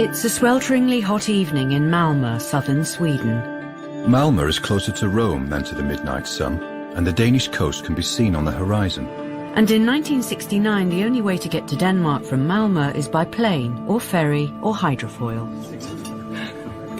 It's a swelteringly hot evening in Malmö, southern Sweden. Malmö is closer to Rome than to the midnight sun, and the Danish coast can be seen on the horizon. And in 1969, the only way to get to Denmark from Malmö is by plane, or ferry, or hydrofoil.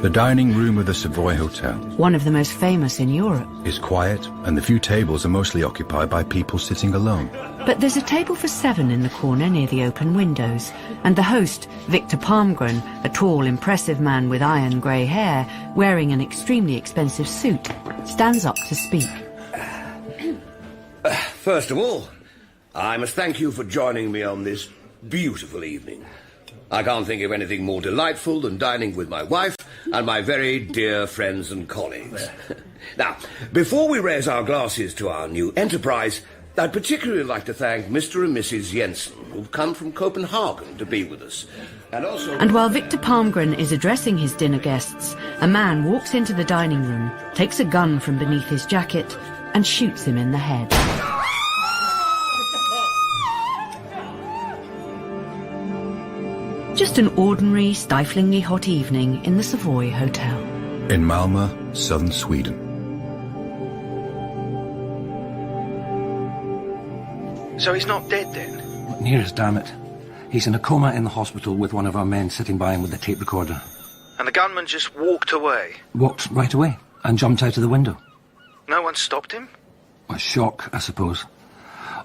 The dining room of the Savoy Hotel, one of the most famous in Europe, is quiet, and the few tables are mostly occupied by people sitting alone. But there's a table for 7 in the corner near the open windows, and the host, Viktor Palmgren, a tall, impressive man with iron grey hair, wearing an extremely expensive suit, stands up to speak. First of all, I must thank you for joining me on this beautiful evening. I can't think of anything more delightful than dining with my wife and my very dear friends and colleagues. Now, before we raise our glasses to our new enterprise, I'd particularly like to thank Mr. and Mrs. Jensen, who've come from Copenhagen to be with us. And while Viktor Palmgren is addressing his dinner guests, a man walks into the dining room, takes a gun from beneath his jacket, and shoots him in the head. Just an ordinary, stiflingly hot evening in the Savoy Hotel. In Malmö, southern Sweden. So he's not dead then? Near as, damn it. He's in a coma in the hospital with one of our men sitting by him with a tape recorder. And the gunman just walked away? Walked right away and jumped out of the window. No one stopped him? A shock, I suppose.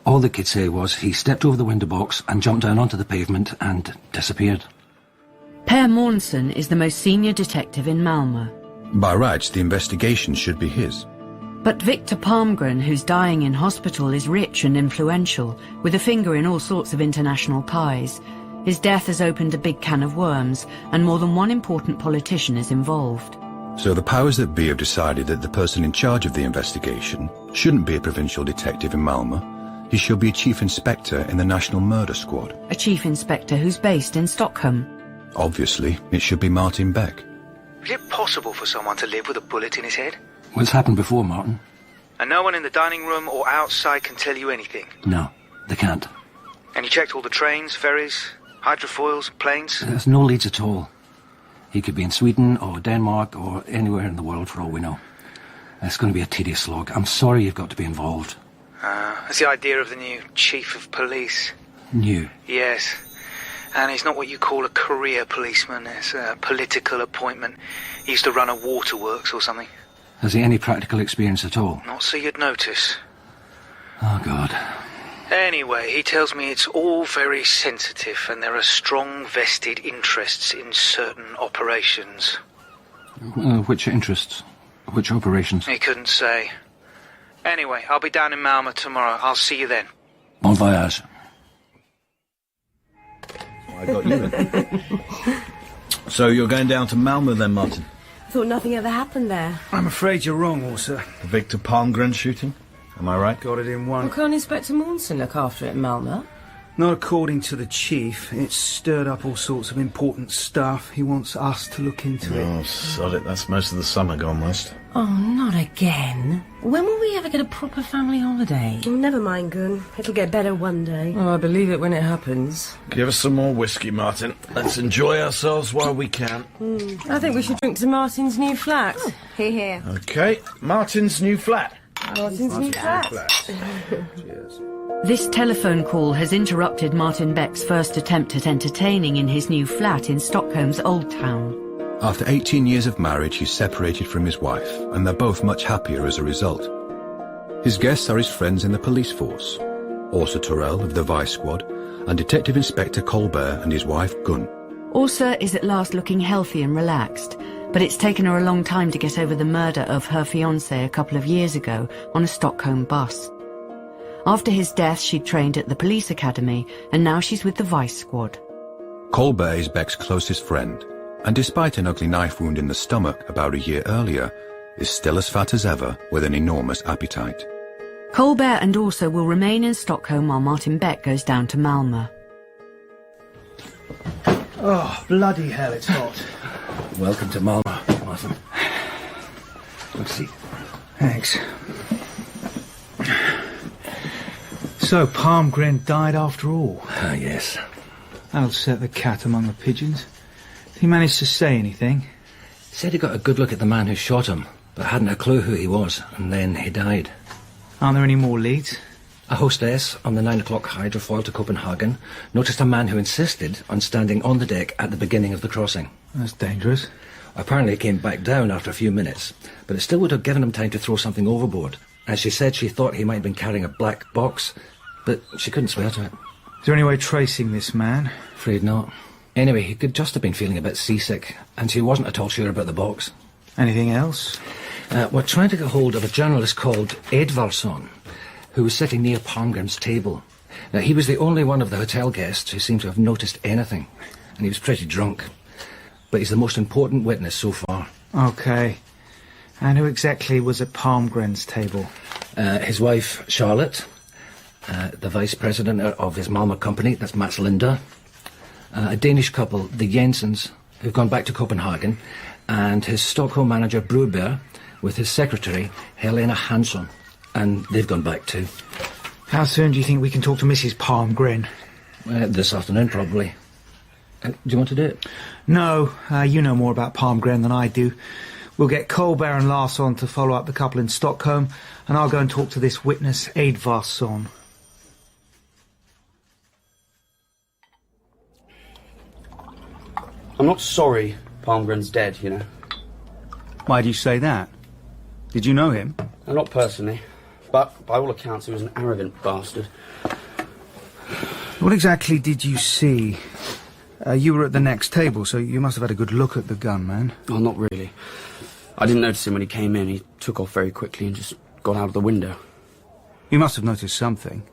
All they could say was he stepped over the window box and jumped down onto the pavement and disappeared. Per Månsson is the most senior detective in Malmö. By rights, the investigation should be his. But Viktor Palmgren, who's dying in hospital, is rich and influential, with a finger in all sorts of international pies. His death has opened a big can of worms, and more than one important politician is involved. So the powers that be have decided that the person in charge of the investigation shouldn't be a provincial detective in Malmö. He shall be a chief inspector in the National Murder Squad. A chief inspector who's based in Stockholm. Obviously, it should be Martin Beck. Is it possible for someone to live with a bullet in his head? Well, it's happened before, Martin. And no one in the dining room or outside can tell you anything? No, they can't. And you checked all the trains, ferries, hydrofoils, planes? There's no leads at all. He could be in Sweden or Denmark or anywhere in the world for all we know. It's going to be a tedious slog. I'm sorry you've got to be involved. That's the idea of the new chief of police. New? Yes. And he's not what you call a career policeman. It's a political appointment. He used to run a waterworks or something. Has he any practical experience at all? Not so you'd notice. Oh, God. Anyway, he tells me it's all very sensitive and there are strong vested interests in certain operations. Which interests? Which operations? He couldn't say. Anyway, I'll be down in Malmö tomorrow. I'll see you then. Bon voyage. I got you then. So you're going down to Malmö then, Martin? I thought nothing ever happened there. I'm afraid you're wrong, Åsa. The Viktor Palmgren shooting? Am I right? Got it in one. Well, can't Inspector Månsson look after it in Malmö? Not according to the chief. It's stirred up all sorts of important stuff. He wants us to look into it. Oh, sod it. That's most of the summer gone west. Oh, not again. When will we ever get a proper family holiday? Never mind, Gun. It'll get better one day. Oh, I believe it when it happens. Give us some more whiskey, Martin. Let's enjoy ourselves while we can. I think we should drink to Martin's new flat. Here, here. Okay, Martin's new flat. Martin's new flat. Cheers. This telephone call has interrupted Martin Beck's first attempt at entertaining in his new flat in Stockholm's Old Town. After 18 years of marriage, he's separated from his wife, and they're both much happier as a result. His guests are his friends in the police force, Åsa Torell of the Vice Squad, and Detective Inspector Colbert and his wife Gun. Åsa is at last looking healthy and relaxed, but it's taken her a long time to get over the murder of her fiancé a couple of years ago on a Stockholm bus. After his death, she'd trained at the police academy, and now she's with the Vice Squad. Colbert is Beck's closest friend, and despite an ugly knife wound in the stomach about a year earlier, is still as fat as ever with an enormous appetite. Colbert and Åsa will remain in Stockholm while Martin Beck goes down to Malmö. Oh, bloody hell, it's hot. Welcome to Malmö, Martin. Let's see. Thanks. So, Palmgren died after all. Ah, yes. That'll set the cat among the pigeons. Did he manage to say anything? Said he got a good look at the man who shot him, but hadn't a clue who he was, and then he died. Aren't there any more leads? A hostess on the 9 o'clock hydrofoil to Copenhagen noticed a man who insisted on standing on the deck at the beginning of the crossing. That's dangerous. Apparently he came back down after a few minutes, but it still would have given him time to throw something overboard. As she said, she thought he might have been carrying a black box, but she couldn't swear to it. Is there any way tracing this man? Afraid not. Anyway, he could just have been feeling a bit seasick, and she wasn't at all sure about the box. Anything else? We're trying to get hold of a journalist called Edvardsson, who was sitting near Palmgren's table. Now, he was the only one of the hotel guests who seemed to have noticed anything, and he was pretty drunk. But he's the most important witness so far. OK. And who exactly was at Palmgren's table? His wife, Charlotte, the vice president of his Malmö company, that's Mats Linder, a Danish couple, the Jensens, who've gone back to Copenhagen, and his Stockholm manager, Broberg, with his secretary, Helena Hansson, and they've gone back too. How soon do you think we can talk to Mrs. Palmgren? This afternoon, probably. Do you want to do it? No, you know more about Palmgren than I do. We'll get Colbert and Larsson to follow up the couple in Stockholm, and I'll go and talk to this witness, Edvardsson. I'm not sorry Palmgren's dead, you know. Why do you say that? Did you know him? Not personally, but by all accounts he was an arrogant bastard. What exactly did you see? You were at the next table, so you must have had a good look at the gunman. Oh, not really. I didn't notice him when he came in. He took off very quickly and just got out of the window. You must have noticed something.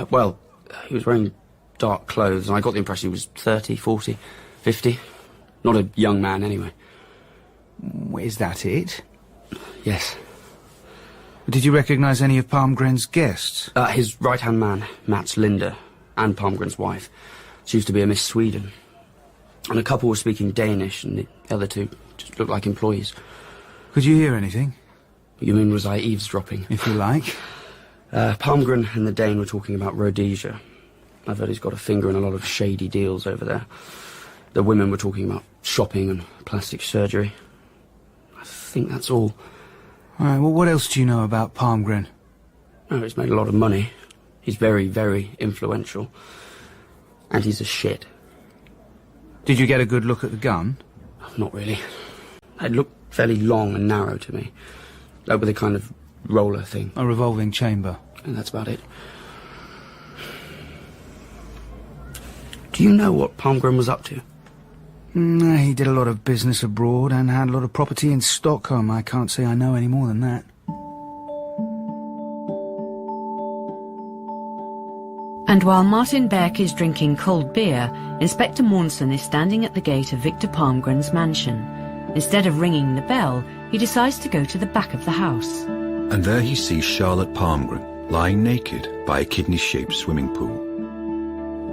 Well, he was wearing dark clothes, and I got the impression he was 30, 40, 50. Not a young man, anyway. Is that it? Yes. Did you recognise any of Palmgren's guests? His right-hand man, Mats Linder, and Palmgren's wife. She used to be a Miss Sweden. And a couple were speaking Danish, and the other two just looked like employees. Could you hear anything? You mean, was I eavesdropping? If you like. Palmgren and the Dane were talking about Rhodesia. I've heard he's got a finger in a lot of shady deals over there. The women were talking about shopping and plastic surgery. I think that's all. All right, well, what else do you know about Palmgren? Oh, he's made a lot of money. He's very, very influential. And he's a shit. Did you get a good look at the gun? Not really. It looked fairly long and narrow to me. Like with a kind of roller thing. A revolving chamber. And that's about it. Do you know what Palmgren was up to? He did a lot of business abroad and had a lot of property in Stockholm. I can't say I know any more than that. And while Martin Beck is drinking cold beer, Inspector Månsson is standing at the gate of Viktor Palmgren's mansion. Instead of ringing the bell, he decides to go to the back of the house. And there he sees Charlotte Palmgren lying naked by a kidney-shaped swimming pool.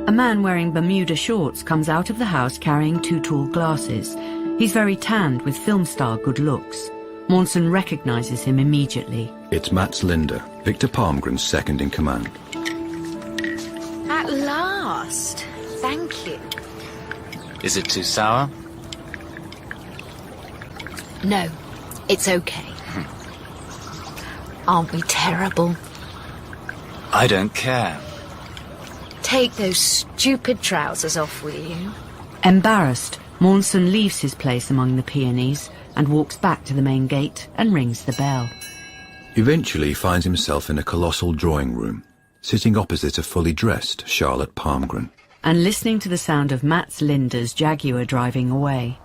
A man wearing Bermuda shorts comes out of the house carrying two tall glasses. He's very tanned with film star good looks. Månsson recognises him immediately. It's Mats Linder, Viktor Palmgren's second in command. At last. Thank you. Is it too sour? No, it's okay. Aren't we terrible? I don't care. Take those stupid trousers off, will you? Embarrassed, Månsson leaves his place among the peonies and walks back to the main gate and rings the bell. Eventually he finds himself in a colossal drawing room, sitting opposite a fully dressed Charlotte Palmgren. And listening to the sound of Mats Linder's Jaguar driving away.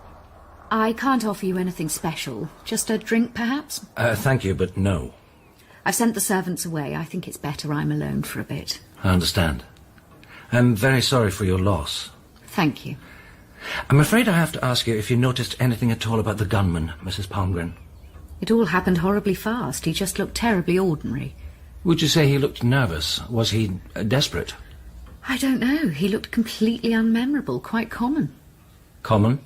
I can't offer you anything special. Just a drink, perhaps? Thank you, but no. I've sent the servants away. I think it's better I'm alone for a bit. I understand. I'm very sorry for your loss. Thank you. I'm afraid I have to ask you if you noticed anything at all about the gunman, Mrs. Palmgren. It all happened horribly fast. He just looked terribly ordinary. Would you say he looked nervous? Was he desperate? I don't know. He looked completely unmemorable, quite common. Common?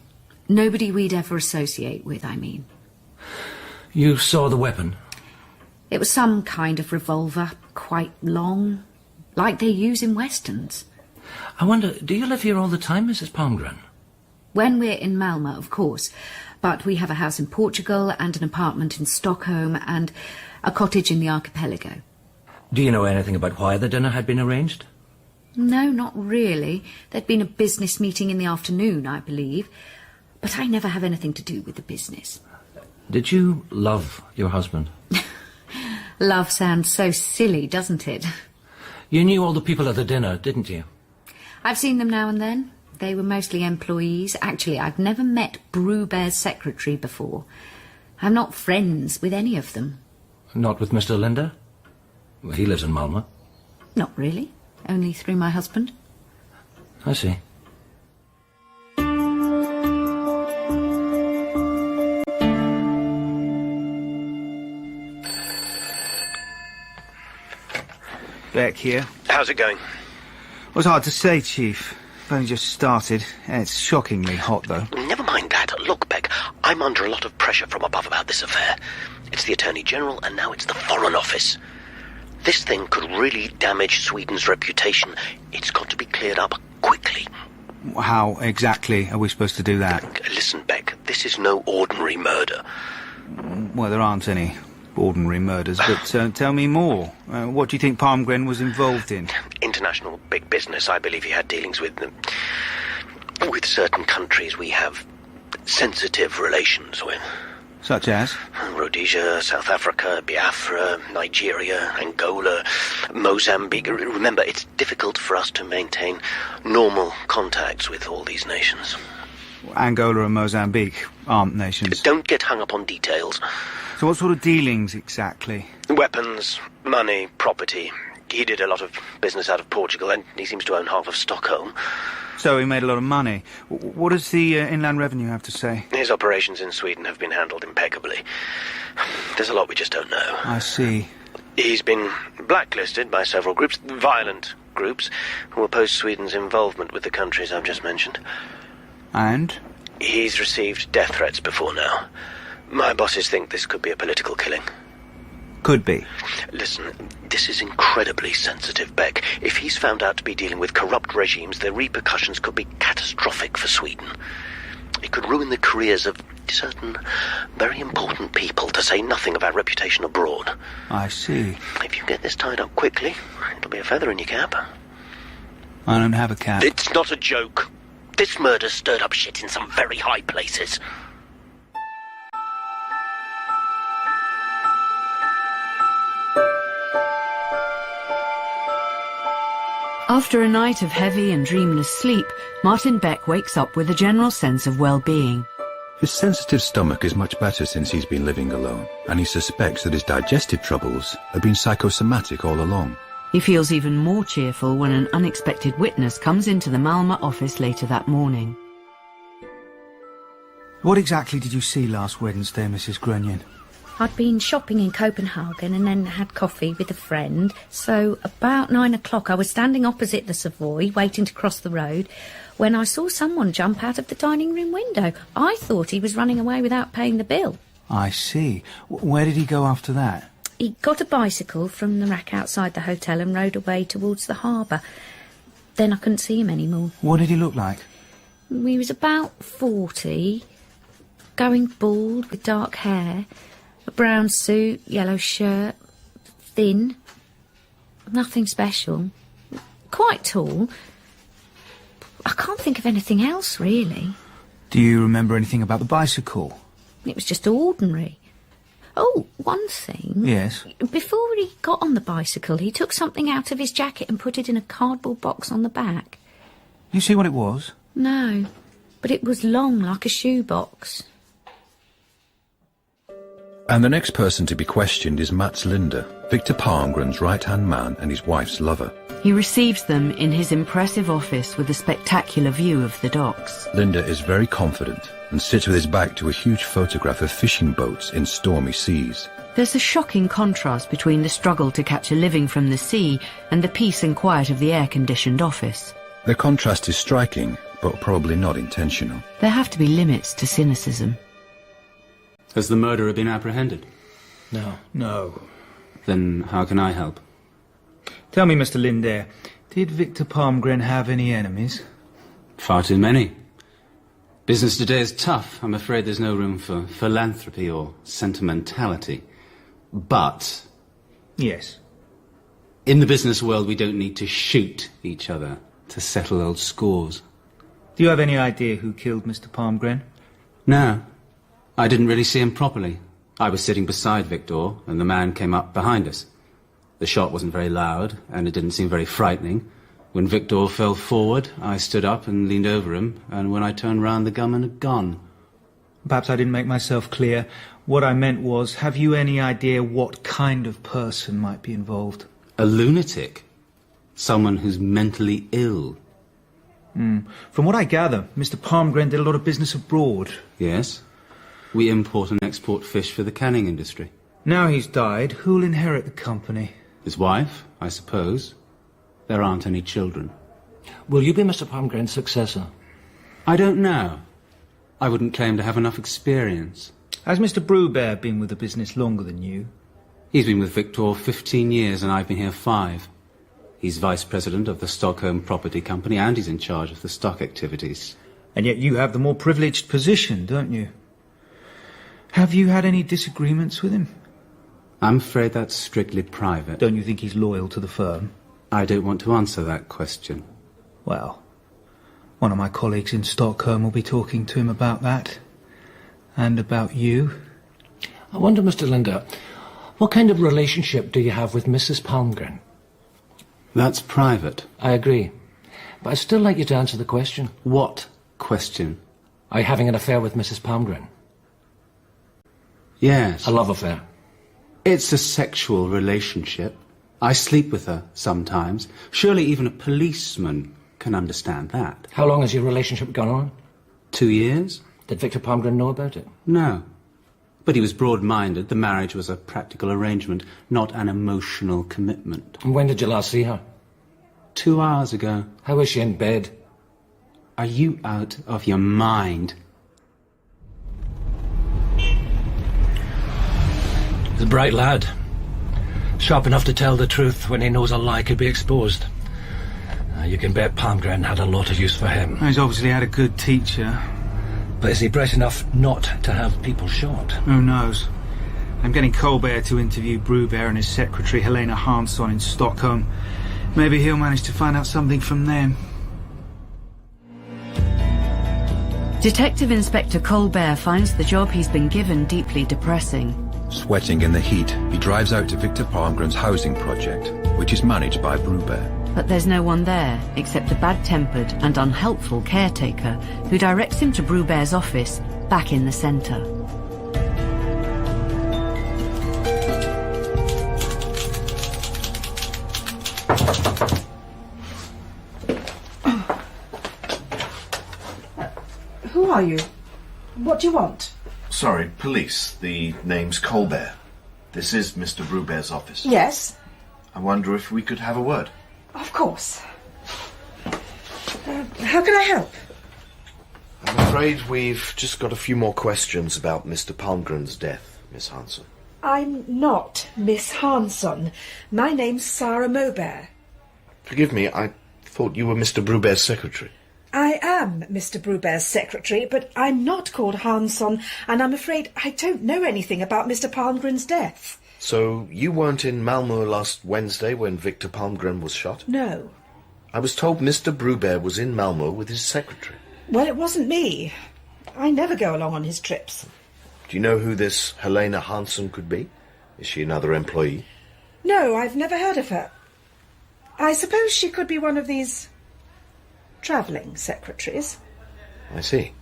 Nobody we'd ever associate with, I mean. You saw the weapon? It was some kind of revolver, quite long, like they use in westerns. I wonder, do you live here all the time, Mrs. Palmgren? When we're in Malmö, of course. But we have a house in Portugal and an apartment in Stockholm and a cottage in the archipelago. Do you know anything about why the dinner had been arranged? No, not really. There'd been a business meeting in the afternoon, I believe. But I never have anything to do with the business. Did you love your husband? Love sounds so silly, doesn't it? You knew all the people at the dinner, didn't you? I've seen them now and then. They were mostly employees. Actually, I've never met Brewbear's secretary before. I'm not friends with any of them. Not with Mr. Linder? Well, he lives in Malmö. Not really. Only through my husband. I see. Beck here. How's it going? Well, it's hard to say, Chief. I've only just started. It's shockingly hot, though. Never mind that. Look, Beck, I'm under a lot of pressure from above about this affair. It's the Attorney General, and now it's the Foreign Office. This thing could really damage Sweden's reputation. It's got to be cleared up quickly. How exactly are we supposed to do that? Listen, Beck, this is no ordinary murder. Well, there aren't any ordinary murders, but tell me more. What do you think Palmgren was involved in? International big business. I believe he had dealings with them. With certain countries we have sensitive relations with. Such as? Rhodesia, South Africa, Biafra, Nigeria, Angola, Mozambique. Remember, it's difficult for us to maintain normal contacts with all these nations. Angola and Mozambique aren't nations. Don't get hung up on details. So what sort of dealings exactly? Weapons, money, property. He did a lot of business out of Portugal, and he seems to own half of Stockholm. So he made a lot of money. What does the Inland Revenue have to say? His operations in Sweden have been handled impeccably. There's a lot we just don't know. I see. He's been blacklisted by several groups, violent groups, who oppose Sweden's involvement with the countries I've just mentioned. And? He's received death threats before now. My bosses think this could be a political killing. Could be. Listen, this is incredibly sensitive, Beck. If he's found out to be dealing with corrupt regimes, the repercussions could be catastrophic for Sweden. It could ruin the careers of certain very important people, to say nothing of our reputation abroad. I see. If you get this tied up quickly, it'll be a feather in your cap. I don't have a cap. It's not a joke. This murder stirred up shit in some very high places. After a night of heavy and dreamless sleep, Martin Beck wakes up with a general sense of well-being. His sensitive stomach is much better since he's been living alone, and he suspects that his digestive troubles have been psychosomatic all along. He feels even more cheerful when an unexpected witness comes into the Malmö office later that morning. What exactly did you see last Wednesday, Mrs. Grunion? I'd been shopping in Copenhagen and then had coffee with a friend. So about 9 o'clock I was standing opposite the Savoy, waiting to cross the road, when I saw someone jump out of the dining room window. I thought he was running away without paying the bill. I see. Where did he go after that? He got a bicycle from the rack outside the hotel and rode away towards the harbour. Then I couldn't see him anymore. What did he look like? He was about 40, going bald with dark hair. A brown suit, yellow shirt, thin, nothing special, quite tall. I can't think of anything else, really. Do you remember anything about the bicycle? It was just ordinary. Oh, one thing. Yes? Before he got on the bicycle, he took something out of his jacket and put it in a cardboard box on the back. You see what it was? No, but it was long like a shoebox. And the next person to be questioned is Mats Linder, Viktor Palmgren's right-hand man and his wife's lover. He receives them in his impressive office with a spectacular view of the docks. Linder is very confident and sits with his back to a huge photograph of fishing boats in stormy seas. There's a shocking contrast between the struggle to catch a living from the sea and the peace and quiet of the air-conditioned office. The contrast is striking, but probably not intentional. There have to be limits to cynicism. Has the murderer been apprehended? No. No. Then how can I help? Tell me, Mr. Linder, did Viktor Palmgren have any enemies? Far too many. Business today is tough. I'm afraid there's no room for philanthropy or sentimentality. But... Yes. In the business world, we don't need to shoot each other to settle old scores. Do you have any idea who killed Mr. Palmgren? No. I didn't really see him properly. I was sitting beside Victor, and the man came up behind us. The shot wasn't very loud, and it didn't seem very frightening. When Victor fell forward, I stood up and leaned over him, and when I turned round, the gunman had gone. Perhaps I didn't make myself clear. What I meant was, have you any idea what kind of person might be involved? A lunatic. Someone who's mentally ill. From what I gather, Mr. Palmgren did a lot of business abroad. Yes. We import and export fish for the canning industry. Now he's died, who'll inherit the company? His wife, I suppose. There aren't any children. Will you be Mr. Palmgren's successor? I don't know. I wouldn't claim to have enough experience. Has Mr. Brubear been with the business longer than you? He's been with Victor 15 years and I've been here 5. He's vice president of the Stockholm Property Company and he's in charge of the stock activities. And yet you have the more privileged position, don't you? Have you had any disagreements with him? I'm afraid that's strictly private. Don't you think he's loyal to the firm? I don't want to answer that question. Well, one of my colleagues in Stockholm will be talking to him about that. And about you. I wonder, Mr. Linder, what kind of relationship do you have with Mrs. Palmgren? That's private. I agree. But I'd still like you to answer the question. What question? Are you having an affair with Mrs. Palmgren? Yes. A love affair? It's a sexual relationship. I sleep with her sometimes. Surely even a policeman can understand that. How long has your relationship gone on? 2 years. Did Viktor Palmgren know about it? No. But he was broad-minded. The marriage was a practical arrangement, not an emotional commitment. And when did you last see her? 2 hours ago. How is she in bed? Are you out of your mind? He's a bright lad. Sharp enough to tell the truth when he knows a lie could be exposed. You can bet Palmgren had a lot of use for him. He's obviously had a good teacher. But is he bright enough not to have people shot? Who knows? I'm getting Colbert to interview Brubear and his secretary, Helena Hansson, in Stockholm. Maybe he'll manage to find out something from them. Detective Inspector Colbert finds the job he's been given deeply depressing. Sweating in the heat, he drives out to Viktor Palmgren's housing project, which is managed by Brubear. But there's no one there, except a bad-tempered and unhelpful caretaker who directs him to Brubear's office, back in the centre. Who are you? What do you want? Sorry, police. The name's Colbert. This is Mr. Brubear's office. Yes. I wonder if we could have a word. Of course. How can I help? I'm afraid we've just got a few more questions about Mr. Palmgren's death, Miss Hansson. I'm not Miss Hansson. My name's Sarah Maubert. Forgive me, I thought you were Mr. Brubear's secretary. I am Mr. Brubear's secretary, but I'm not called Hansson, and I'm afraid I don't know anything about Mr. Palmgren's death. So you weren't in Malmö last Wednesday when Viktor Palmgren was shot? No. I was told Mr. Brubear was in Malmö with his secretary. Well, it wasn't me. I never go along on his trips. Do you know who this Helena Hansson could be? Is she another employee? No, I've never heard of her. I suppose she could be one of these travelling secretaries. I see.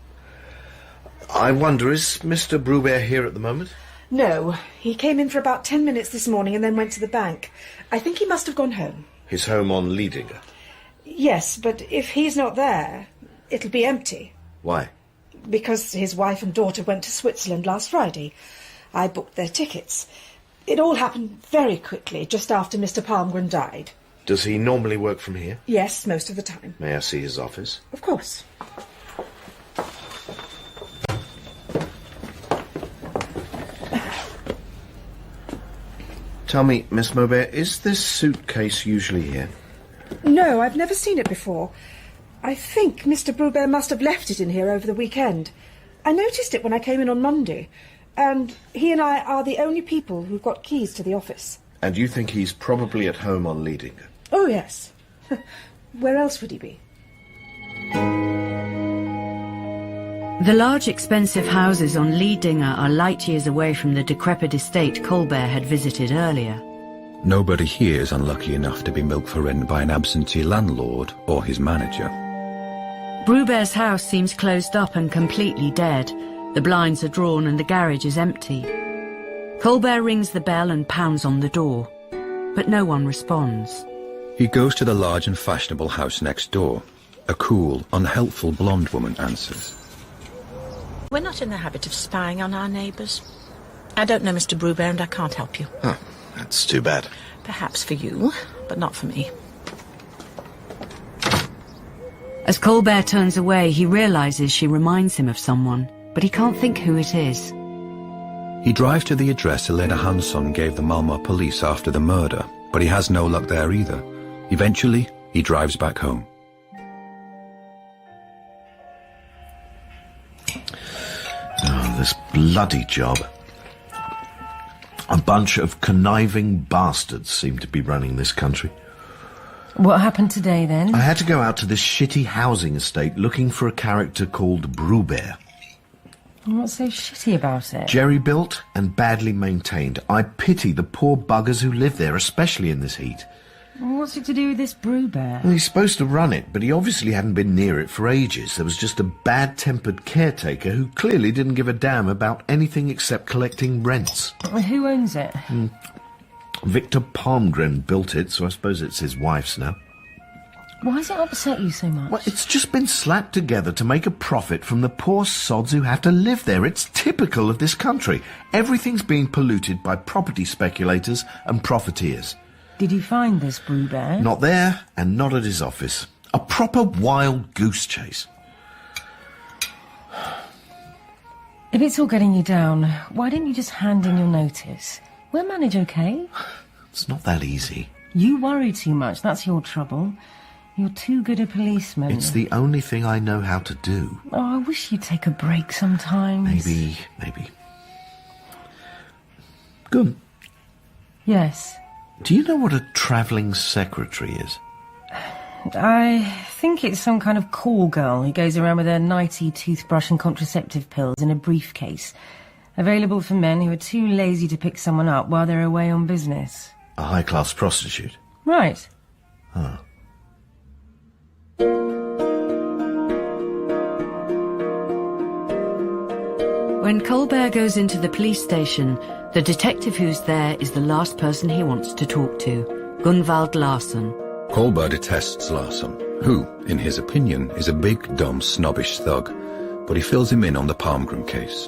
I wonder, is Mr. Brubear here at the moment? No, he came in for about 10 minutes this morning and then went to the bank. I think he must have gone home. His home on Linder? Yes, but if he's not there, it'll be empty. Why? Because his wife and daughter went to Switzerland last Friday. I booked their tickets. It all happened very quickly, just after Mr. Palmgren died. Does he normally work from here? Yes, most of the time. May I see his office? Of course. Tell me, Miss Maubert, is this suitcase usually here? No, I've never seen it before. I think Mr. Brubear must have left it in here over the weekend. I noticed it when I came in on Monday, and he and I are the only people who've got keys to the office. And you think he's probably at home on Linder? Oh, yes. Where else would he be? The large expensive houses on Linder are light years away from the decrepit estate Colbert had visited earlier. Nobody here is unlucky enough to be milked for in by an absentee landlord or his manager. Brubear's house seems closed up and completely dead. The blinds are drawn and the garage is empty. Colbert rings the bell and pounds on the door, but no one responds. He goes to the large and fashionable house next door. A cool, unhelpful blonde woman answers. We're not in the habit of spying on our neighbours. I don't know Mr. Brubear and I can't help you. Huh, that's too bad. Perhaps for you, but not for me. As Colbert turns away, he realises she reminds him of someone, but he can't think who it is. He drives to the address Elena Hansson gave the Malmö police after the murder, but he has no luck there either. Eventually, he drives back home. Oh, this bloody job. A bunch of conniving bastards seem to be running this country. What happened today, then? I had to go out to this shitty housing estate looking for a character called Brubear. What's so shitty about it? Jerry-built and badly maintained. I pity the poor buggers who live there, especially in this heat. What's it to do with this Brubear? Well, he's supposed to run it, but he obviously hadn't been near it for ages. There was just a bad-tempered caretaker who clearly didn't give a damn about anything except collecting rents. Who owns it? Viktor Palmgren built it, so I suppose it's his wife's now. Why does it upset you so much? Well, it's just been slapped together to make a profit from the poor sods who have to live there. It's typical of this country. Everything's being polluted by property speculators and profiteers. Did you find this Brubear? Not there, and not at his office. A proper wild goose chase. If it's all getting you down, why didn't you just hand in your notice? We'll manage, okay? It's not that easy. You worry too much, that's your trouble. You're too good a policeman. It's the only thing I know how to do. Oh, I wish you'd take a break sometimes. Maybe. Good. Yes. Do you know what a travelling secretary is? I think it's some kind of call girl who goes around with her nightie, toothbrush and contraceptive pills in a briefcase. Available for men who are too lazy to pick someone up while they're away on business. A high-class prostitute? Right. Oh. When Colbert goes into the police station, the detective who's there is the last person he wants to talk to, Gunvald Larsson. Colbert detests Larsson, who, in his opinion, is a big, dumb, snobbish thug, but he fills him in on the Palmgren case.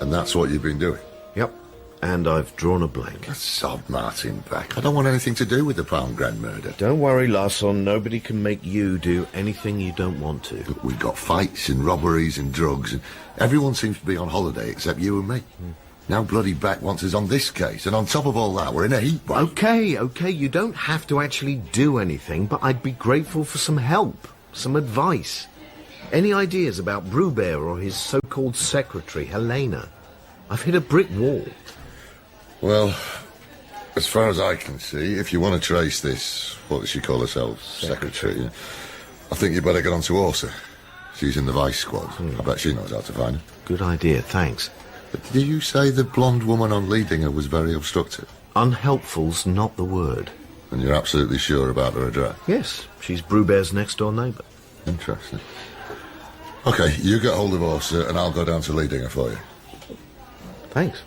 And that's what you've been doing? Yep. And I've drawn a blank. A sob, Martin Beck. I don't want anything to do with the Palmgren murder. Don't worry, Larsson. Nobody can make you do anything you don't want to. Look, we've got fights and robberies and drugs, and everyone seems to be on holiday except you and me. Now bloody Beck wants us on this case, and on top of all that, we're in a heat wave. Okay, you don't have to actually do anything, but I'd be grateful for some help, some advice. Any ideas about Brubear or his so-called secretary, Helena? I've hit a brick wall. Well, as far as I can see, if you want to trace this, what does she call herself, secretary, I think you better get on to Orsa. She's in the vice squad. I bet she knows how to find her. Good idea, thanks. But did you say the blonde woman on Linder was very obstructive? Unhelpful's not the word. And you're absolutely sure about her address? Yes, she's Brubear's next-door neighbour. Interesting. OK, you get hold of Orsa and I'll go down to Linder for you. Thanks.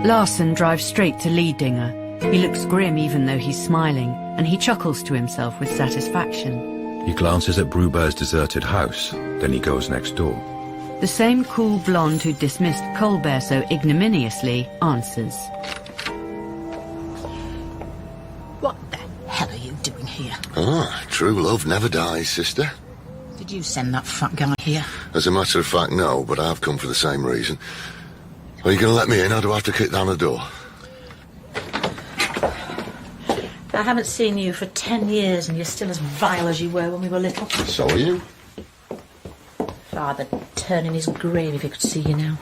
Larsson drives straight to Linder. He looks grim even though he's smiling, and he chuckles to himself with satisfaction. He glances at Brubear's deserted house, then he goes next door. The same cool blonde who dismissed Colbert so ignominiously answers. What the hell are you doing here? Ah, true love never dies, sister. Did you send that fat guy here? As a matter of fact, no, but I've come for the same reason. Are you going to let me in, or do I have to kick down the door? I haven't seen you for 10 years and you're still as vile as you were when we were little. So are you. Father'd turn in his grave if he could see you now.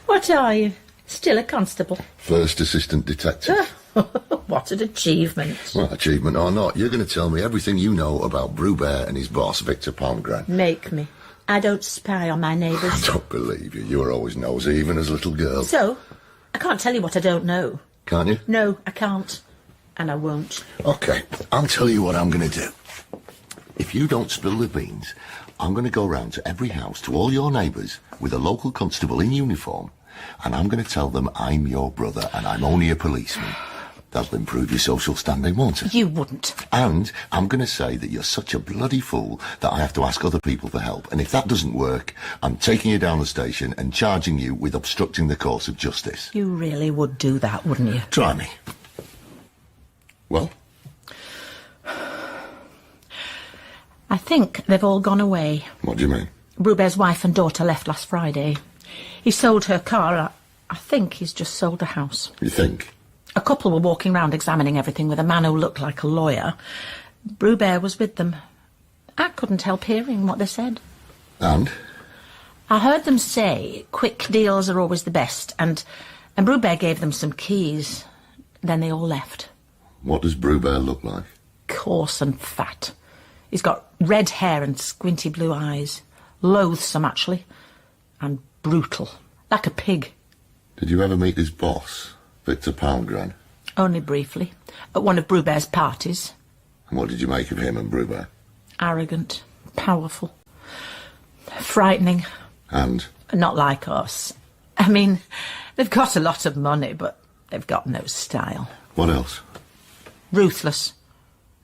What are you? Still a constable? First assistant detective. What an achievement. Well, achievement or not, you're going to tell me everything you know about Brubert and his boss, Viktor Palmgren. Make me. I don't spy on my neighbours. I don't believe you. You were always nosy, even as a little girl. So, I can't tell you what I don't know. Can't you? No, I can't. And I won't. OK, I'll tell you what I'm going to do. If you don't spill the beans, I'm going to go round to every house, to all your neighbours, with a local constable in uniform, and I'm going to tell them I'm your brother and I'm only a policeman. That'll improve your social standing, won't it? You wouldn't. And I'm going to say that you're such a bloody fool that I have to ask other people for help. And if that doesn't work, I'm taking you down the station and charging you with obstructing the course of justice. You really would do that, wouldn't you? Try me. Well? I think they've all gone away. What do you mean? Brubert's wife and daughter left last Friday. He sold her car. I think he's just sold the house. You think? A couple were walking round examining everything with a man who looked like a lawyer. Brubert was with them. I couldn't help hearing what they said. And? I heard them say quick deals are always the best, and Brubert gave them some keys. Then they all left. What does Brubert look like? Coarse and fat. He's got red hair and squinty blue eyes. Loathsome, actually. And brutal. Like a pig. Did you ever meet his boss, Viktor Palmgren? Only briefly. At one of Brubert's parties. And what did you make of him and Brubert? Arrogant. Powerful. Frightening. And? Not like us. I mean, they've got a lot of money, but they've got no style. What else? Ruthless.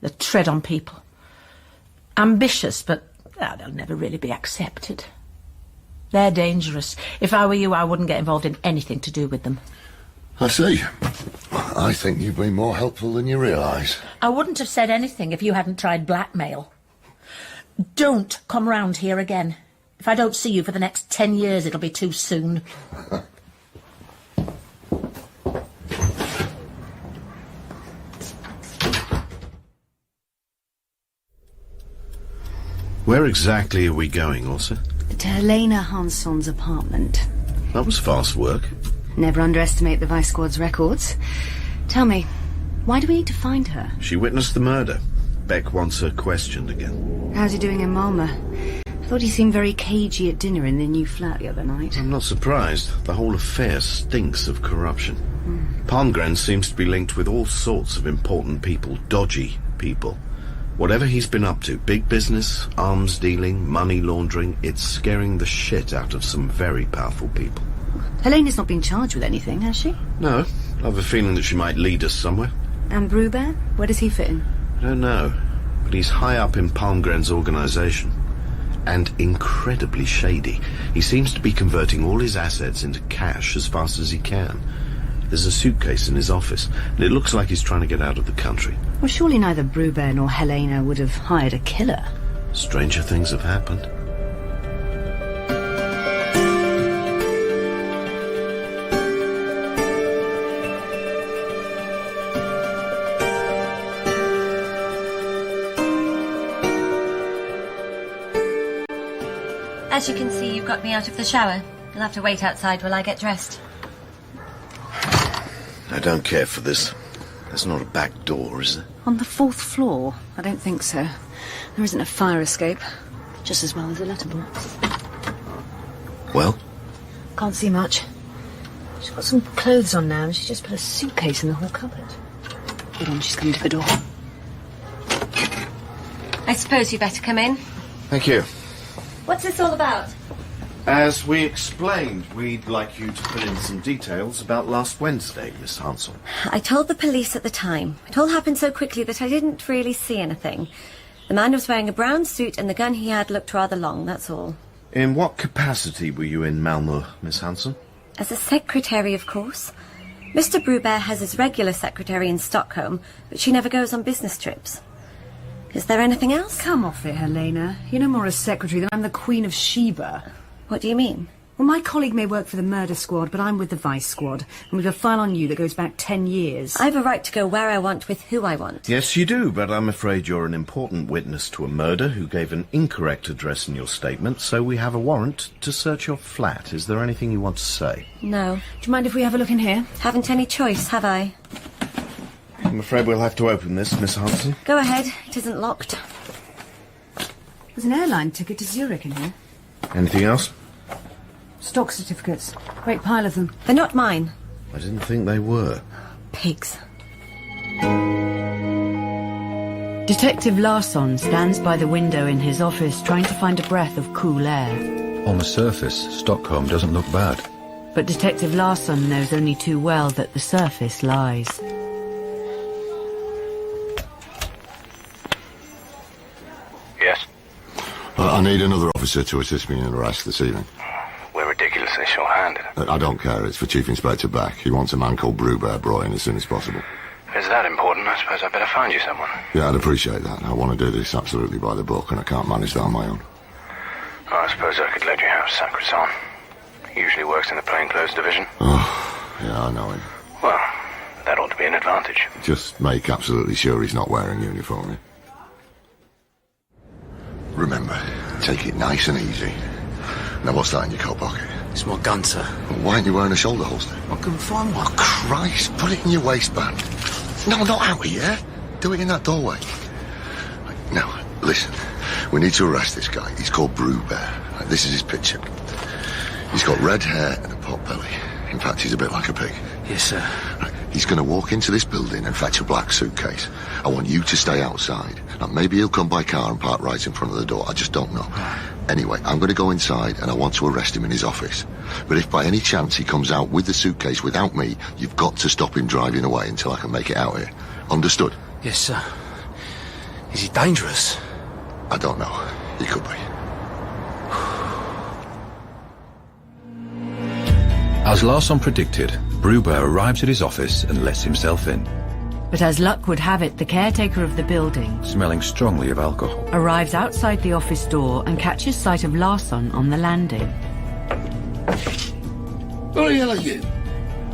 They tread on people. Ambitious, but they'll never really be accepted. They're dangerous. If I were you, I wouldn't get involved in anything to do with them. I see. I think you've been more helpful than you realise. I wouldn't have said anything if you hadn't tried blackmail. Don't come round here again. If I don't see you for the next 10 years, it'll be too soon. Where exactly are we going, Åsa? To Helena Hansson's apartment. That was fast work. Never underestimate the Vice Squad's records. Tell me, why do we need to find her? She witnessed the murder. Beck wants her questioned again. How's he doing in Malmö? I thought he seemed very cagey at dinner in their new flat the other night. I'm not surprised. The whole affair stinks of corruption. Palmgren seems to be linked with all sorts of important people, dodgy people. Whatever he's been up to, big business, arms dealing, money laundering, it's scaring the shit out of some very powerful people. Helena's not been charged with anything, has she? No, I have a feeling that she might lead us somewhere. And Brubert? Where does he fit in? I don't know, but he's high up in Palmgren's organisation. And incredibly shady. He seems to be converting all his assets into cash as fast as he can. There's a suitcase in his office, and it looks like he's trying to get out of the country. Well, surely neither Brubert nor Helena would have hired a killer. Stranger things have happened. As you can see, you've got me out of the shower. You'll have to wait outside while I get dressed. I don't care for this. There's not a back door, is there? On the 4th floor? I don't think so. There isn't a fire escape. Just as well as a letterbox. Well? Can't see much. She's got some clothes on now and she's just put a suitcase in the hall cupboard. Hold on, she's coming to the door. I suppose you better come in. Thank you. What's this all about? As we explained, we'd like you to fill in some details about last Wednesday, Miss Hansel. I told the police at the time. It all happened so quickly that I didn't really see anything. The man was wearing a brown suit and the gun he had looked rather long, that's all. In what capacity were you in Malmö, Miss Hansson? As a secretary, of course. Mr. Brubert has his regular secretary in Stockholm, but she never goes on business trips. Is there anything else? Come off it, Helena. You're no more a secretary than I'm the Queen of Sheba. What do you mean? Well, my colleague may work for the murder squad, but I'm with the vice squad, and we've a file on you that goes back 10 years. I have a right to go where I want with who I want. Yes, you do, but I'm afraid you're an important witness to a murder who gave an incorrect address in your statement, so we have a warrant to search your flat. Is there anything you want to say? No. Do you mind if we have a look in here? Haven't any choice, have I? I'm afraid we'll have to open this, Miss Hanson. Go ahead. It isn't locked. There's an airline ticket to Zurich in here. Anything else? Stock certificates. Great pile of them. They're not mine. I didn't think they were. Pigs. Detective Larsson stands by the window in his office trying to find a breath of cool air. On the surface, Stockholm doesn't look bad. But Detective Larsson knows only too well that the surface lies. Yes? I need another officer to assist me in an arrest this evening. We're ridiculously short-handed. I don't care. It's for Chief Inspector Beck. He wants a man called Brubear brought in as soon as possible. If it's that important, I suppose I'd better find you someone. Yeah, I'd appreciate that. I want to do this absolutely by the book, and I can't manage that on my own. Oh, I suppose I could let you have Sacreson. He usually works in the plainclothes division. Oh, yeah, I know him. Well, that ought to be an advantage. Just make absolutely sure he's not wearing uniform. Yeah? Remember, take it nice and easy. Now, what's that in your coat pocket? It's my gun, sir. Well, why aren't you wearing a shoulder holster? I couldn't find one. Oh, Christ, put it in your waistband. No, not out here. Do it in that doorway. Now, listen, we need to arrest this guy. He's called Brubear. This is his picture. He's got red hair and a pot belly. In fact, he's a bit like a pig. Yes, sir. He's going to walk into this building and fetch a black suitcase. I want you to stay outside. Now, maybe he'll come by car and park right in front of the door. I just don't know. Anyway, I'm going to go inside and I want to arrest him in his office. But if by any chance he comes out with the suitcase without me, you've got to stop him driving away until I can make it out here. Understood? Yes, sir. Is he dangerous? I don't know. He could be. As Larsson predicted, Brubear arrives at his office and lets himself in. But as luck would have it, the caretaker of the building, smelling strongly of alcohol, arrives outside the office door and catches sight of Larsson on the landing. Who the hell are you?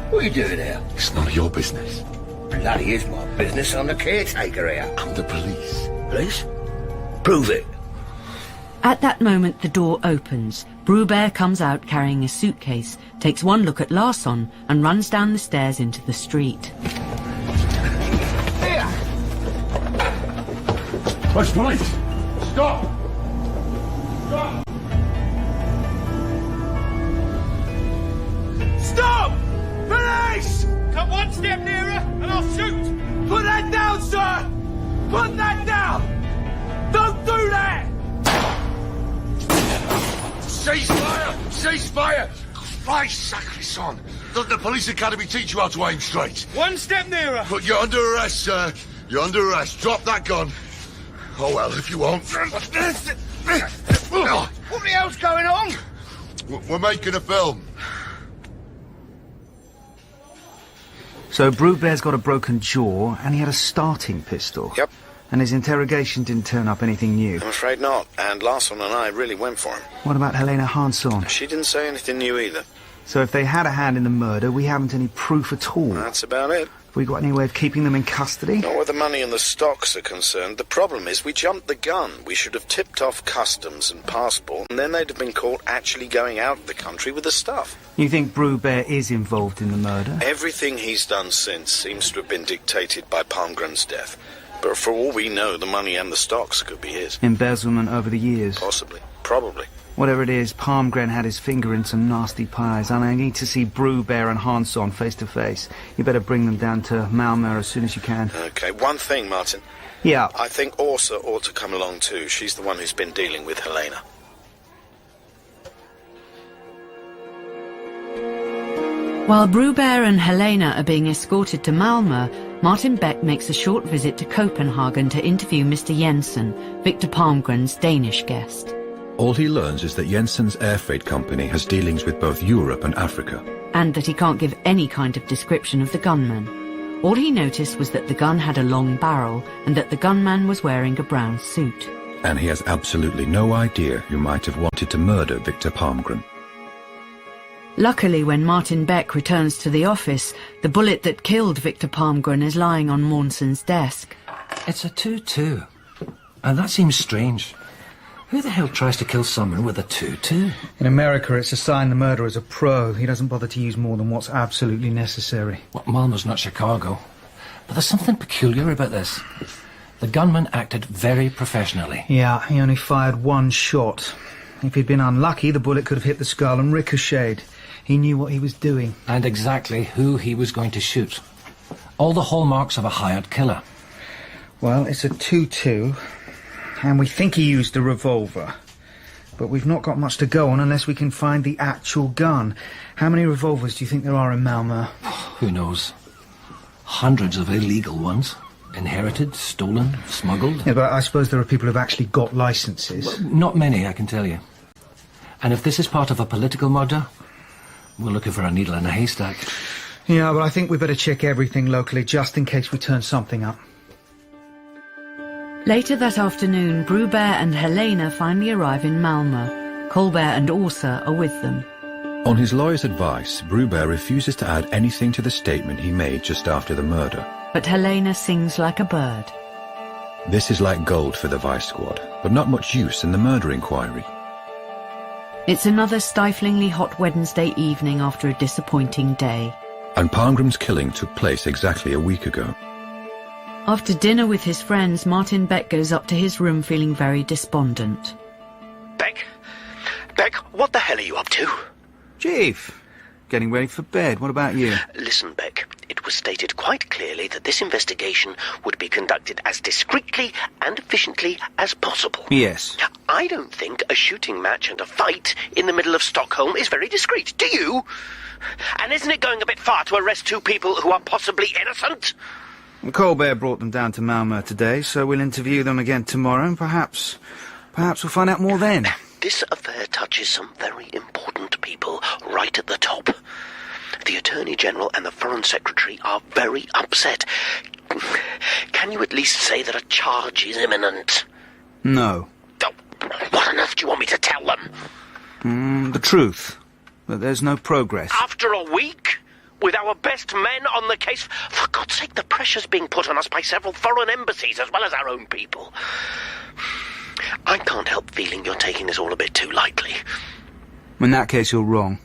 What are you doing here? It's none of your business. Bloody is my business. I'm the caretaker here. I'm the police. Police? Prove it. At that moment, the door opens. Brubear comes out carrying a suitcase, takes one look at Larsson and runs down the stairs into the street. Here! Where's police? Stop! Stop! Stop! Police! Come one step nearer and I'll shoot! Put that down, sir! Put that down! Don't do that! Ceasefire! Ceasefire! Christ, Sacreson! Doesn't the police academy teach you how to aim straight? One step nearer! But you're under arrest, sir. You're under arrest. Drop that gun. Oh, well, if you won't. What the hell's going on? We're making a film. So Brubear's got a broken jaw, and he had a starting pistol. Yep. And his interrogation didn't turn up anything new. I'm afraid not. And Larsson and I really went for him. What about Helena Hansson? She didn't say anything new either. So if they had a hand in the murder, we haven't any proof at all. That's about it. Have we got any way of keeping them in custody? Not where the money and the stocks are concerned. The problem is we jumped the gun. We should have tipped off customs and passport, and then they'd have been caught actually going out of the country with the stuff. You think Brubear is involved in the murder? Everything he's done since seems to have been dictated by Palmgren's death. But for all we know, the money and the stocks could be his. Embezzlement over the years? Possibly. Probably. Whatever it is, Palmgren had his finger in some nasty pies, and I need to see Brubear and Hansson face to face. You better bring them down to Malmö as soon as you can. Okay, one thing, Martin. Yeah. I think Åsa ought to come along too. She's the one who's been dealing with Helena. While Brubear and Helena are being escorted to Malmö, Martin Beck makes a short visit to Copenhagen to interview Mr. Jensen, Viktor Palmgren's Danish guest. All he learns is that Jensen's air freight company has dealings with both Europe and Africa. And that he can't give any kind of description of the gunman. All he noticed was that the gun had a long barrel and that the gunman was wearing a brown suit. And he has absolutely no idea who might have wanted to murder Viktor Palmgren. Luckily, when Martin Beck returns to the office, the bullet that killed Viktor Palmgren is lying on Maunson's desk. It's a 2-2. And that seems strange. Who the hell tries to kill someone with a 2-2? In America, it's a sign the murderer's a pro. He doesn't bother to use more than what's absolutely necessary. Well, Malmö's not Chicago. But there's something peculiar about this. The gunman acted very professionally. Yeah, he only fired one shot. If he'd been unlucky, the bullet could have hit the skull and ricocheted. He knew what he was doing. And exactly who he was going to shoot. All the hallmarks of a hired killer. Well, it's a 2-2, and we think he used a revolver. But we've not got much to go on unless we can find the actual gun. How many revolvers do you think there are in Malmö? Who knows? Hundreds of illegal ones. Inherited, stolen, smuggled. Yeah, but I suppose there are people who've actually got licenses. Well, not many, I can tell you. And if this is part of a political murder, we're looking for a needle in a haystack. Yeah, but I think we better check everything locally, just in case we turn something up. Later that afternoon, Brubert and Helena finally arrive in Malmö. Colbert and Åsa are with them. On his lawyer's advice, Brubert refuses to add anything to the statement he made just after the murder. But Helena sings like a bird. This is like gold for the Vice Squad, but not much use in the murder inquiry. It's another stiflingly hot Wednesday evening after a disappointing day. And Palmgren's killing took place exactly a week ago. After dinner with his friends, Martin Beck goes up to his room feeling very despondent. Beck, what the hell are you up to? Chief, getting ready for bed. What about you? Listen, Beck, it was stated quite clearly that this investigation would be conducted as discreetly and efficiently as possible. Yes. I don't think a shooting match and a fight in the middle of Stockholm is very discreet, do you? And isn't it going a bit far to arrest two people who are possibly innocent? Colbert brought them down to Malmö today, so we'll interview them again tomorrow, and perhaps we'll find out more then. This affair touches some very important people right at the top. The Attorney General and the Foreign Secretary are very upset. Can you at least say that a charge is imminent? No. Oh, what on earth do you want me to tell them? The truth. That there's no progress. After a week? With our best men on the case? For God's sake, the pressure's being put on us by several foreign embassies as well as our own people. I can't help feeling you're taking this all a bit too lightly. In that case, you're wrong.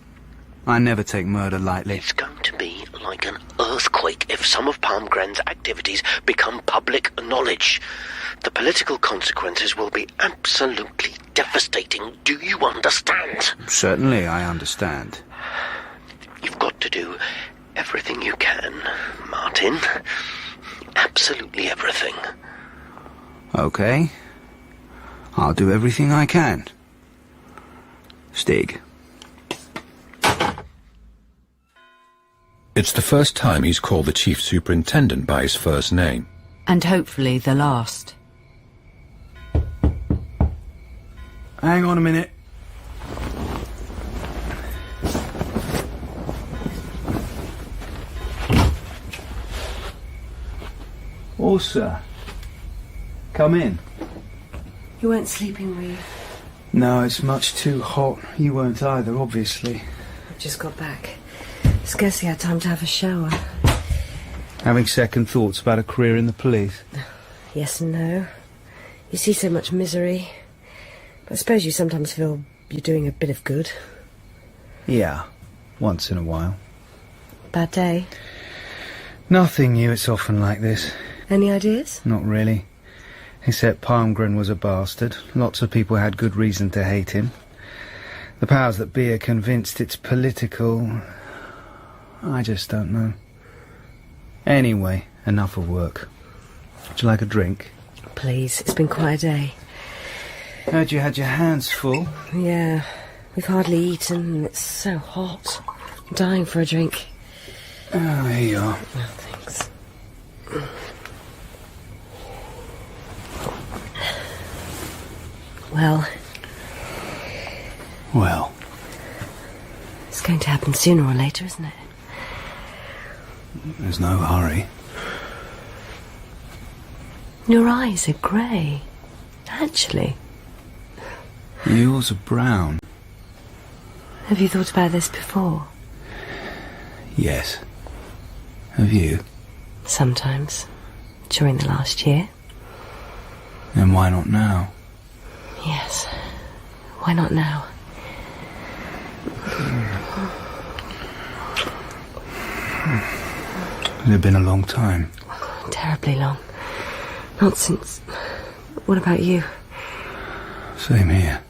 I never take murder lightly. It's going to be like an earthquake if some of Palmgren's activities become public knowledge. The political consequences will be absolutely devastating. Do you understand? Certainly, I understand. You've got to do everything you can, Martin. Absolutely everything. Okay. I'll do everything I can. Stig. It's the first time he's called the chief superintendent by his first name. And hopefully the last. Hang on a minute. Åsa, come in. You weren't sleeping, were you? No, it's much too hot. You weren't either, obviously. I've just got back. Scarcely had time to have a shower. Having second thoughts about a career in the police? Yes and no. You see so much misery. But I suppose you sometimes feel you're doing a bit of good. Yeah, once in a while. Bad day? Nothing new, it's often like this. Any ideas? Not really. Except Palmgren was a bastard. Lots of people had good reason to hate him. The powers that be are convinced it's political. I just don't know. Anyway, enough of work. Would you like a drink? Please, it's been quite a day. Heard you had your hands full. Yeah, we've hardly eaten and it's so hot. I'm dying for a drink. Oh, here you are. Oh, thanks. Well. It's going to happen sooner or later, isn't it? There's no hurry. Your eyes are grey. Actually. Yours are brown. Have you thought about this before? Yes. Have you? Sometimes. During the last year. Then why not now? Yes. Why not now? It's been a long time. Terribly long. Not since... What about you? Same here.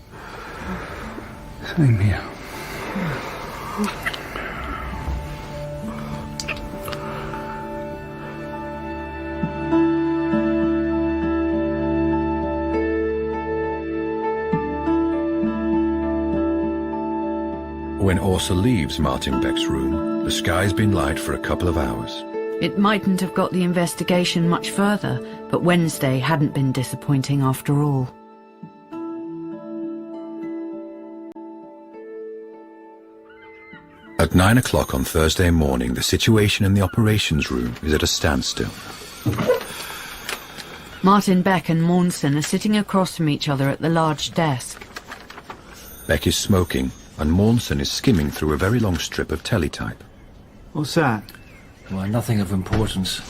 Same here. When Orsa leaves Martin Beck's room, the sky's been light for a couple of hours. It mightn't have got the investigation much further, but Wednesday hadn't been disappointing after all. At 9 o'clock on Thursday morning, the situation in the operations room is at a standstill. Martin Beck and Maundsen are sitting across from each other at the large desk. Beck is smoking, and Maundsen is skimming through a very long strip of teletype. What's that? Well, nothing of importance.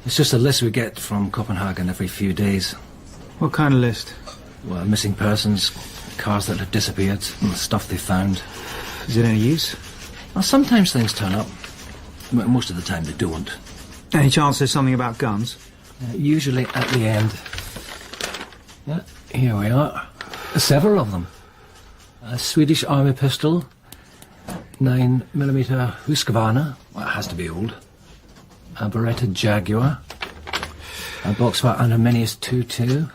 It's just a list we get from Copenhagen every few days. What kind of list? Well, missing persons, cars that have disappeared, and the stuff they found. Is it any use? Well, sometimes things turn up. Most of the time they don't. Any chance there's something about guns? Usually at the end. Yeah, here we are. Several of them. A Swedish army pistol, 9mm Husqvarna, well, it has to be old. A Beretta Jaguar, a box for an Arminius 22,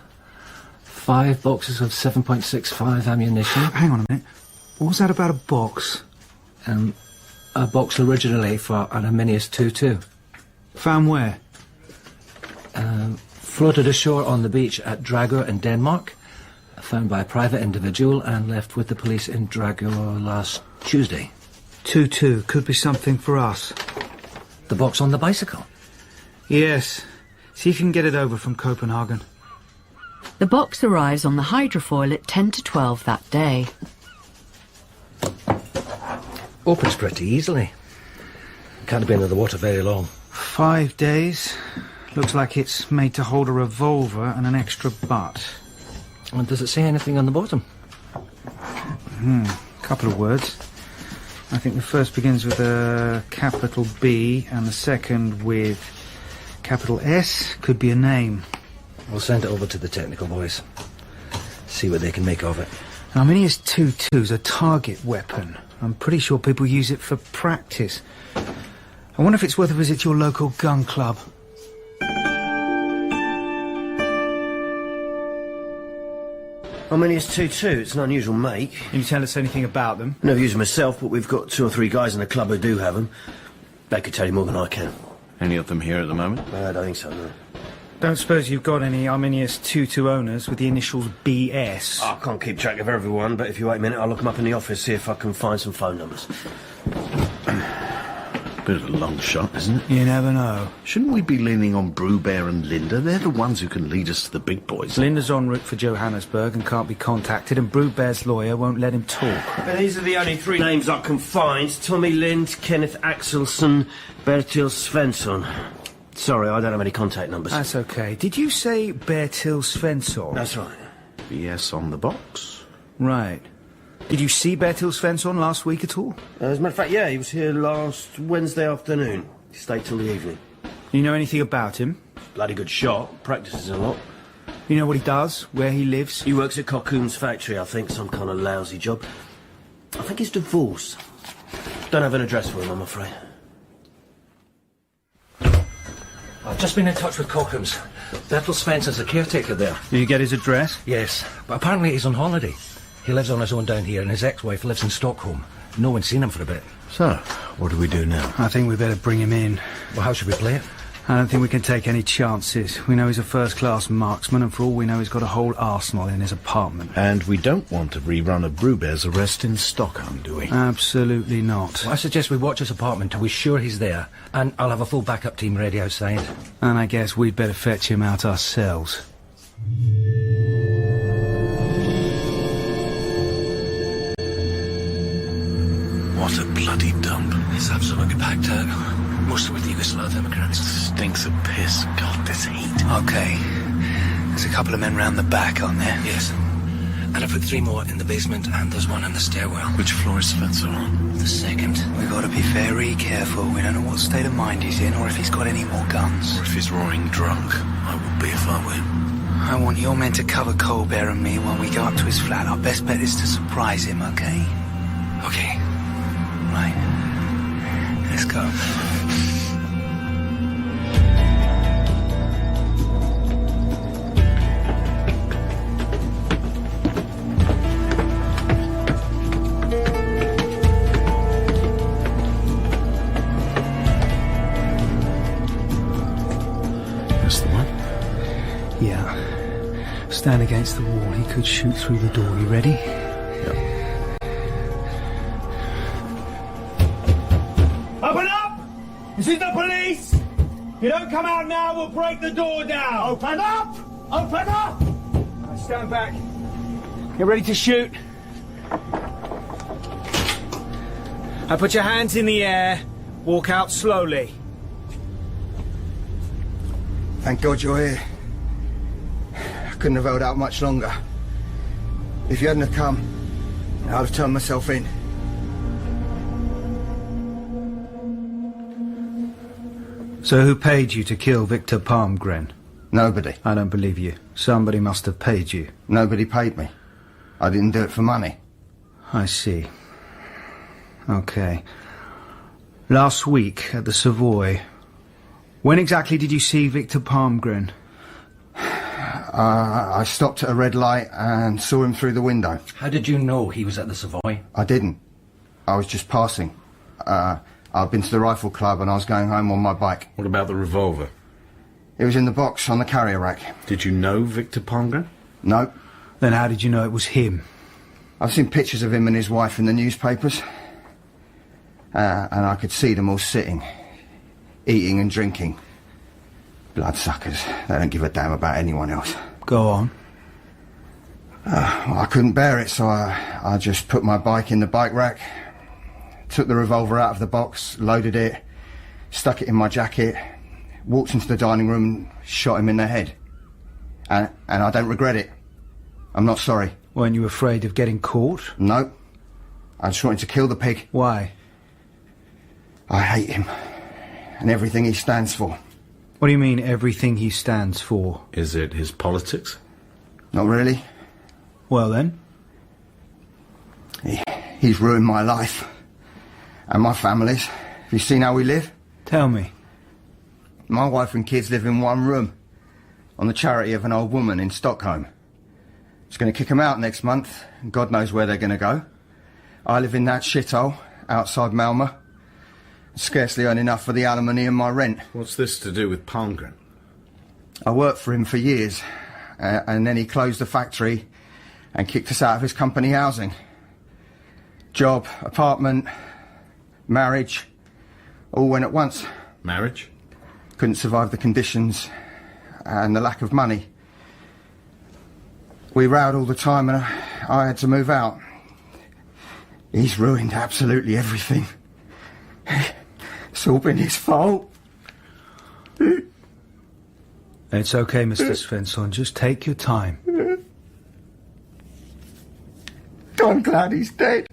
5 boxes of 7.65 ammunition. Hang on a minute. What was that about a box? A box originally for an Arminius 22. Found where? Floated ashore on the beach at Dragør in Denmark. Found by a private individual and left with the police in Dragør last Tuesday. 22. Could be something for us. The box on the bicycle? Yes. See if you can get it over from Copenhagen. The box arrives on the hydrofoil at 10 to 12 that day. Opens pretty easily. Can't have been in the water very long. 5 days. Looks like it's made to hold a revolver and an extra butt. And does it say anything on the bottom? Couple of words. I think the first begins with a capital B and the second with capital S. Could be a name. We'll send it over to the technical boys. See what they can make of it. An Arminius 22's a target weapon. I'm pretty sure people use it for practice. I wonder if it's worth a visit to your local gun club. Arminius 22, it's an unusual make. Can you tell us anything about them? Never used them myself, but we've got 2 or 3 guys in the club who do have them. They could tell you more than I can. Any of them here at the moment? I don't think so, no. Don't suppose you've got any Arminius 22 owners with the initials BS? I can't keep track of everyone, but if you wait a minute, I'll look them up in the office, see if I can find some phone numbers. Bit of a long shot, isn't it? You never know. Shouldn't we be leaning on Brubear and Linder? They're the ones who can lead us to the big boys. Linder's en route for Johannesburg and can't be contacted, and Brubear's lawyer won't let him talk. But these are the only 3 names I can find. Tommy Lind, Kenneth Axelsson, Bertil Svensson. Sorry, I don't have any contact numbers. That's okay. Did you say Bertil Svensson? That's right. BS on the box. Right. Did you see Bertil Svensson last week at all? As a matter of fact, yeah, he was here last Wednesday afternoon. He stayed till the evening. You know anything about him? Bloody good shot. Practices a lot. You know what he does? Where he lives? He works at Cocoon's factory, I think. Some kind of lousy job. I think he's divorced. Don't have an address for him, I'm afraid. I've just been in touch with Cockham's. Bertil Svensson's the caretaker there. Did you get his address? Yes, but apparently he's on holiday. He lives on his own down here, and his ex-wife lives in Stockholm. No one's seen him for a bit. So, what do we do now? I think we better bring him in. Well, how should we play it? I don't think we can take any chances. We know he's a first-class marksman, and for all we know, he's got a whole arsenal in his apartment. And we don't want a rerun of Brubear's arrest in Stockholm, do we? Absolutely not. Well, I suggest we watch his apartment till we're sure he's there, and I'll have a full backup team ready outside. And I guess we'd better fetch him out ourselves. What a bloody dump. It's absolutely packed out. Mostly with Yugoslav immigrants. Stinks of piss. God, this heat. Okay. There's a couple of men round the back, aren't there? Yes. And I put 3 more in the basement, and there's one in the stairwell. Which floor is Spencer on? The 2nd. We've got to be very careful. We don't know what state of mind he's in, or if he's got any more guns. Or if he's roaring drunk. I would be if I were him. I want your men to cover Colbert and me while we go up to his flat. Our best bet is to surprise him, okay? Okay. Right. Let's go. Stand against the wall. He could shoot through the door. You ready? Yep. Open up! This is the police! If you don't come out now, we'll break the door down! Open up! Open up! Right, stand back. Get ready to shoot. Now put your hands in the air. Walk out slowly. Thank God you're here. Couldn't have held out much longer. If you hadn't have come, I'd have turned myself in. So who paid you to kill Viktor Palmgren? Nobody. I don't believe you. Somebody must have paid you. Nobody paid me. I didn't do it for money. I see. Okay. Last week at the Savoy, when exactly did you see Viktor Palmgren? I stopped at a red light and saw him through the window. How did you know he was at the Savoy? I didn't. I was just passing. I'd been to the rifle club and I was going home on my bike. What about the revolver? It was in the box on the carrier rack. Did you know Viktor Palmgren? No. Then how did you know it was him? I've seen pictures of him and his wife in the newspapers. And I could see them all sitting, eating and drinking. Bloodsuckers. They don't give a damn about anyone else. Go on. I couldn't bear it, so I just put my bike in the bike rack, took the revolver out of the box, loaded it, stuck it in my jacket, walked into the dining room and shot him in the head. And I don't regret it. I'm not sorry. Weren't you afraid of getting caught? No. I just wanted to kill the pig. Why? I hate him. And everything he stands for. What do you mean, everything he stands for? Is it his politics? Not really. Well then? He's ruined my life. And my family's. Have you seen how we live? Tell me. My wife and kids live in one room. On the charity of an old woman in Stockholm. It's going to kick them out next month. And God knows where they're going to go. I live in that shithole outside Malmö. Scarcely earn enough for the alimony and my rent. What's this to do with Palmgren? I worked for him for years, and then he closed the factory and kicked us out of his company housing. Job, apartment, marriage, all went at once. Marriage? Couldn't survive the conditions and the lack of money. We rowed all the time and I had to move out. He's ruined absolutely everything. It's all been his fault. It's okay, Mr. Svensson. Just take your time. I'm glad he's dead.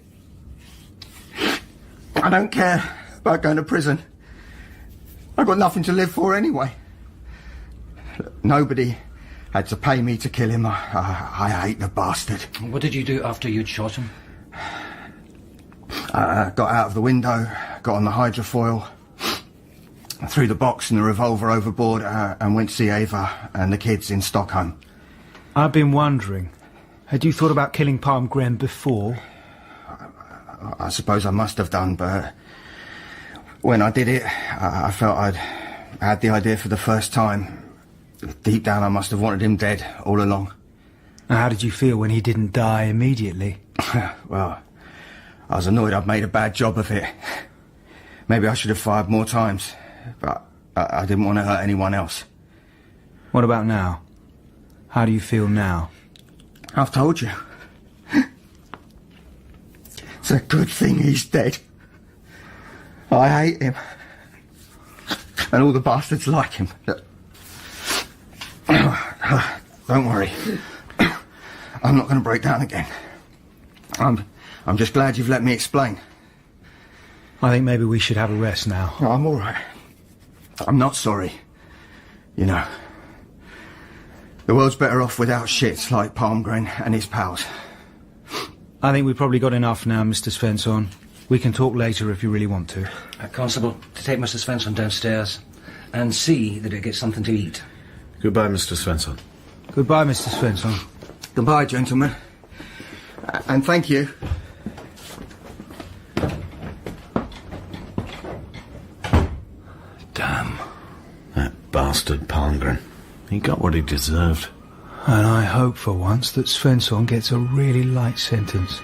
I don't care about going to prison. I've got nothing to live for anyway. Nobody had to pay me to kill him. I hate the bastard. What did you do after you'd shot him? Got out of the window, got on the hydrofoil, threw the box and the revolver overboard, and went to see Eva and the kids in Stockholm. I've been wondering, had you thought about killing Palmgren before? I suppose I must have done, but when I did it, I felt I'd had the idea for the first time. Deep down, I must have wanted him dead all along. And how did you feel when he didn't die immediately? Well, I was annoyed I'd made a bad job of it. Maybe I should have fired more times, but I didn't want to hurt anyone else. What about now? How do you feel now? I've told you. It's a good thing he's dead. I hate him. And all the bastards like him. Don't worry. I'm not going to break down again. I'm just glad you've let me explain. I think maybe we should have a rest now. No, I'm all right. I'm not sorry. You know, the world's better off without shits like Palmgren and his pals. I think we've probably got enough now, Mr. Svensson. We can talk later if you really want to. Constable, to take Mr. Svensson downstairs and see that it gets something to eat. Goodbye, Mr. Svensson. Goodbye, Mr. Svensson. Goodbye, gentlemen. And thank you. Damn. That bastard Palmgren. He got what he deserved. And I hope for once that Svensson gets a really light sentence.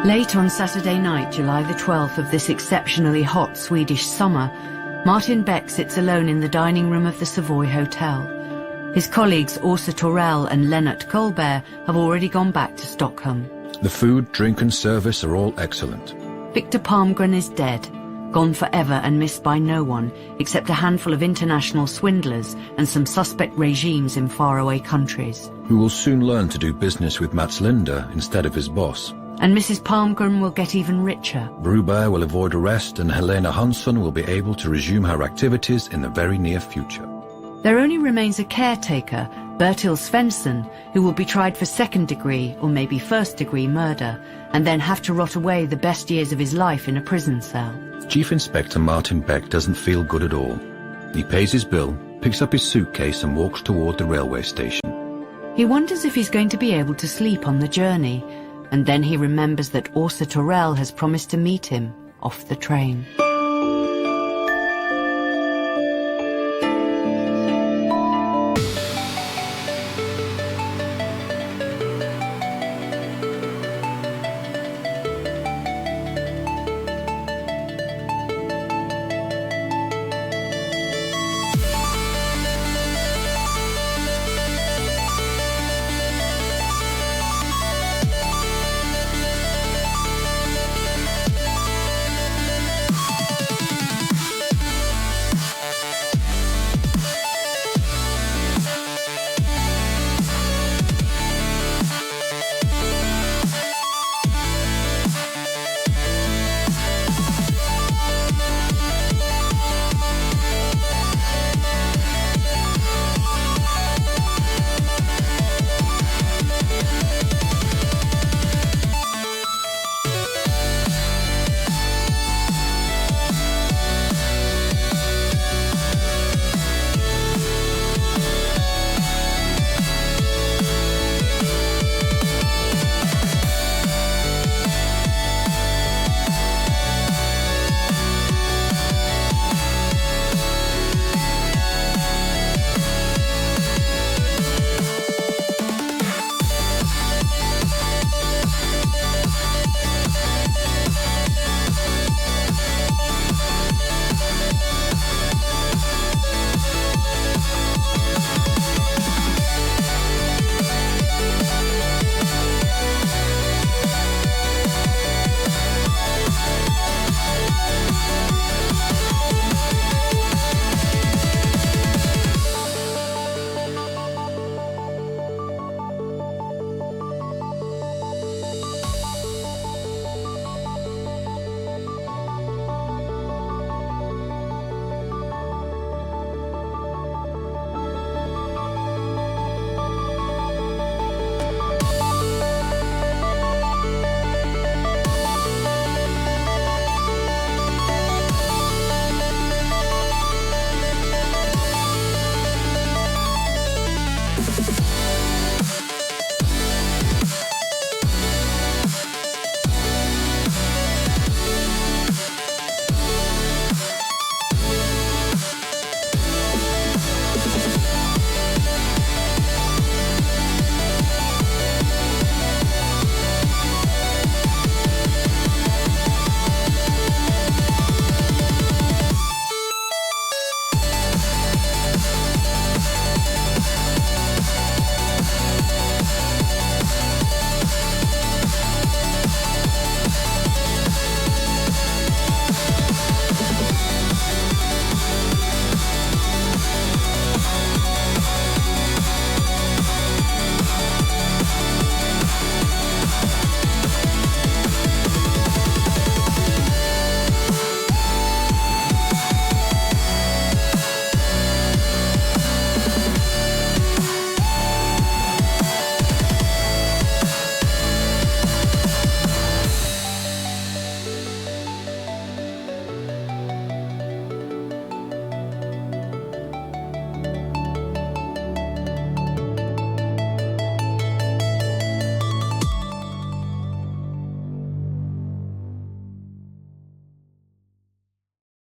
Late on Saturday night, July the 12th of this exceptionally hot Swedish summer, Martin Beck sits alone in the dining room of the Savoy Hotel. His colleagues Åsa Torell and Lennart Colbert have already gone back to Stockholm. The food, drink and service are all excellent. Victor Palmgren is dead, gone forever and missed by no one except a handful of international swindlers and some suspect regimes in faraway countries. Who will soon learn to do business with Maj Linder instead of his boss. And Mrs. Palmgren will get even richer. Brubair will avoid arrest and Helena Hansson will be able to resume her activities in the very near future. There only remains a caretaker, Bertil Svensson, who will be tried for second-degree or maybe first-degree murder, and then have to rot away the best years of his life in a prison cell. Chief Inspector Martin Beck doesn't feel good at all. He pays his bill, picks up his suitcase and walks toward the railway station. He wonders if he's going to be able to sleep on the journey, and then he remembers that Åsa Torell has promised to meet him off the train.